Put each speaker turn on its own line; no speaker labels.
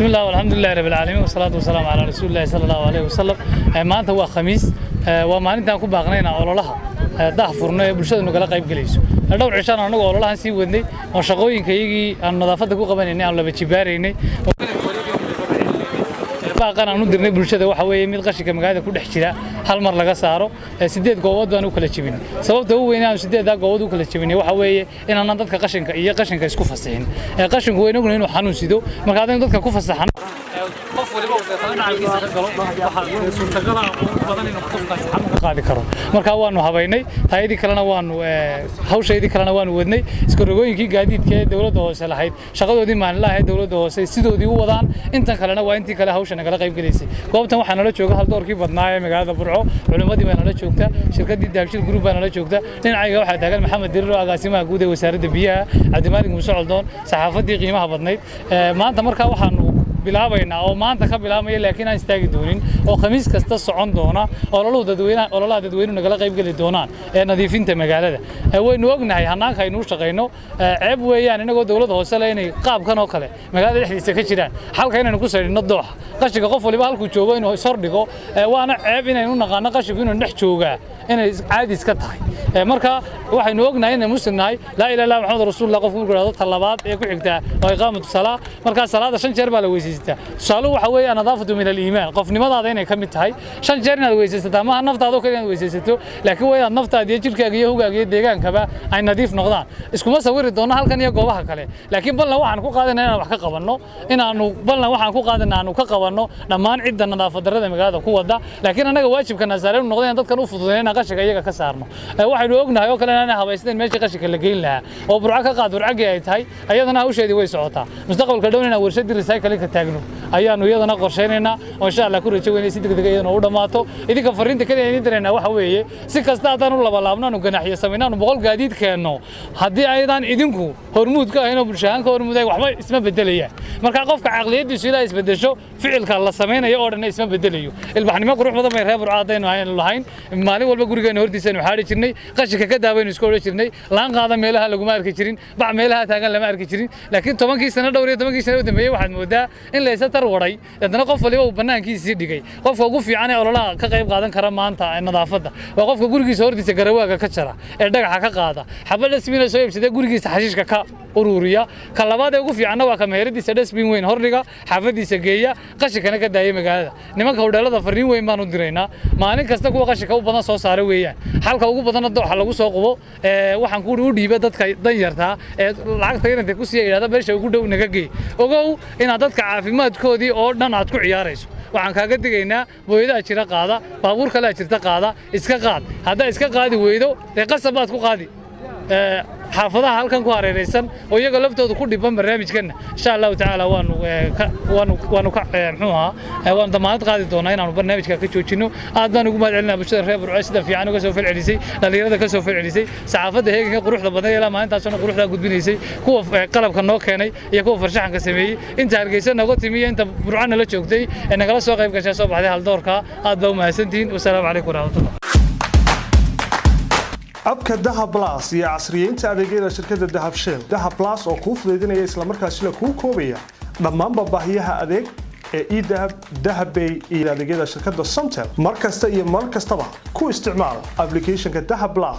بسم الله والحمد لله رب العالمين والصلاة والسلام على رسول الله صلى الله عليه وسلم. ما أنت هو خميس وما أنت أكون باقنينا أول لها ده فرنا برشة نقول قريب جليس. الدور عشان أنا نقول الله هنسي ودني وشقوين كيجي النظافة تكون قبل إني على بتشباريني. باقنا ندرنا برشة وحوي من قشة كم قاعدة كل حشرة هالمر لقى صاروا سديد قواد وأنا وكل شيء سبب هو وين سديد ده قواد وكل شيء وحوي إن أنا نضد كقشة إيه قشة كيسكوف السين قشة هو إنه إنه حنون سيدو ما قاعدين نضد ككوف السحن قاعد كرر marka waanu habeynay taayidi kalena waanu hawsheedii kalena waanu wadnay isku rogooyinkii gaadiidka dawladda hoose lahayd shaqadoodii maalinlaha dawladda hoose sidoodii u wadaan inta kalena waa intii kale hawsha naga qayb galeysay goobtan waxaa nala jooga hal doorkii badnaa ee magaalada Burco culimadii baa nala joogta shirkadii Daabshil Group baa nala joogta dhinacayga waxaa taagan Maxamed Dirir oo agaasimaha guud ee wasaaradda biyaha Cabdimaalik Muuse Coldoon saxaafadii qiimaha badnayd maanta marka waxaanu bilaabayna oo maanta ka bilaabmay laakiin aan istaagi doonin oo khamiis kasta socon doona oo ololaha dadweynuhu nagala qayb gali doonaan ee nadiifinta magaalada waynu ognahay hanaanka aynu shaqeyno ceeb weeyaan inagoo dawladda hoose leenay qaabkan oo kale magaalada dhexdiisa ka jiraan halka inaynu ku saarino doox qashiga qof waliba halku joogo inuu sor dhigo waana ceeb inaynu naqaano qashigu inuu dhex jooga inay caadi iska tahay marka waxaynu ognahay in muslimnahay la ilaaha illa muhammad rasuulullah qofku gurado talabaad ee ku xigta oo iqaamatu salaa marka salaada 5 jeer baa la weysiistaa su'aalu waxa weeye nadaafatu min al-iimaan qofnimadaada inay ka mid tahay 5 jeer inaad weysiisataa ma naftaada oo kale inaad weysiisato laakiin way aad naftaada iyo jirkaaga iyo hogaaga iyo deegaankaba ay nadiif noqdaan iskuma sawiri doona halkan iyo goobaha kale laakiin ballan waxaan ku qaadanaa inaan wax ka qabanno waxaan ku qaadanaa inaan ka qabanno dhammaan cidda nadaafad darrada magaalada ku wada laakiin anaga waajibkana saaran noqdeen dadkan u fududeeyna qashiga iyaga ka saarno waxaynu ognahay oo kale inaan habaysteen meesha qashiga la geyn lahaa oo burco ka qaad burcagi ay tahay ayadana hawsheedii way socotaa mustaqbalka dhowna warshad recycling ka taagno ayaanu iyadana qorsheynayna oo insha Allah ku rajaynayna si degdeg ah u dhamaato idinka fariinta kale ee direena waxa weeye si kasta aad u labalaabnaan u ganaxiyo sameynaan 100 gaadiid keeno hadii aydan idinku hormuud ka ahayno bulshada ka hormuuday waxba isma bedelayaan marka qofka aqliyadiisu ilaa isbedesho ficilka la sameynayo oo dhan isma bedelayo ilbaxnimo qurux badan bay reeb urcaadeen ayaan lahayn maalin walba gurigeena hortiisana waxaa jirnay qashika ka daabayno isku oran jirnay laan qaada meelaha lagu ma arki jirin bac meelaha taagan lama arki jirin laakiin 10 sano dhowr iyo 10 sano u dambeeyay waxaad moodaa in la isar waray dadna qof waliba uu banaankiisa dhigay qofka ugu fiican ee ololaha ka qayb qaadan kara maanta nadaafada waa qofka gurigiisa hortiisa garawaaga ka jara ee dhagaxa ka qaada xabada ismiina soo iibsaday gurigiisa xashiishka ka ururiya ka labaad ee ugu fiican waa ka meheradiisa dustbin weyn hordhiga xaafadiisa geeya qashikana ka daayay magaalada nimanka hawdhalada fariin weyn baan u diraynaa maalin kasta kuwa qashika u badan soo saaray weeyaan halka ugu badan dooxa lagu soo qubo waxaan ku dhiibay dadka dan yarta ee lacagta inta ku sii yiraahdo beesha ugu dhow naga geey ogow in dadka caafimaadkoodii oo dhan aad ku ciyaarayso waxaan kaaga digaynaa booyada jira qaada baabuur kale jirta qaada iska qaad hadaa iska qaadi weydo ee qasabaad ku qaadi xaafadaha halkan ku hareeraysan oo iyaga laftooda ku dhiban barnaamijkeena insha Allah taala waanu ka waan damaanad qaadi doonaa inaanu barnaamijka ka joojino aad baan ugu mahadcelinaa bulshada reer Burco sida fiican uga soo falcelisay dhalinyarada ka soo falcelisay saxaafadda heeganka quruxda badan ee maalintaasna quruxda gudbinaysay kuwa qalabka noo keenay iyo kuwa farshaxanka sameeyay inta hargeysa naga timiyo inta Burcana la joogtay ee nagala soo qayb gashay soo baxday hal doorka aad baa u mahadsantihiin wassalaamu calaykum warahmatullahi
abka Dahab Plus iyo casriyeynta adeegyada shirkadda Dahabshiil Dahab Plus oo kuu fududeynaya isla markaasina kuu koobaya dhammaan baahiyaha adeeg ee e-Dahab Dahabbay iyo adeegyada shirkadda Somtel markasta iyo mar kastaba ku isticmaal applicationka Dahab Plus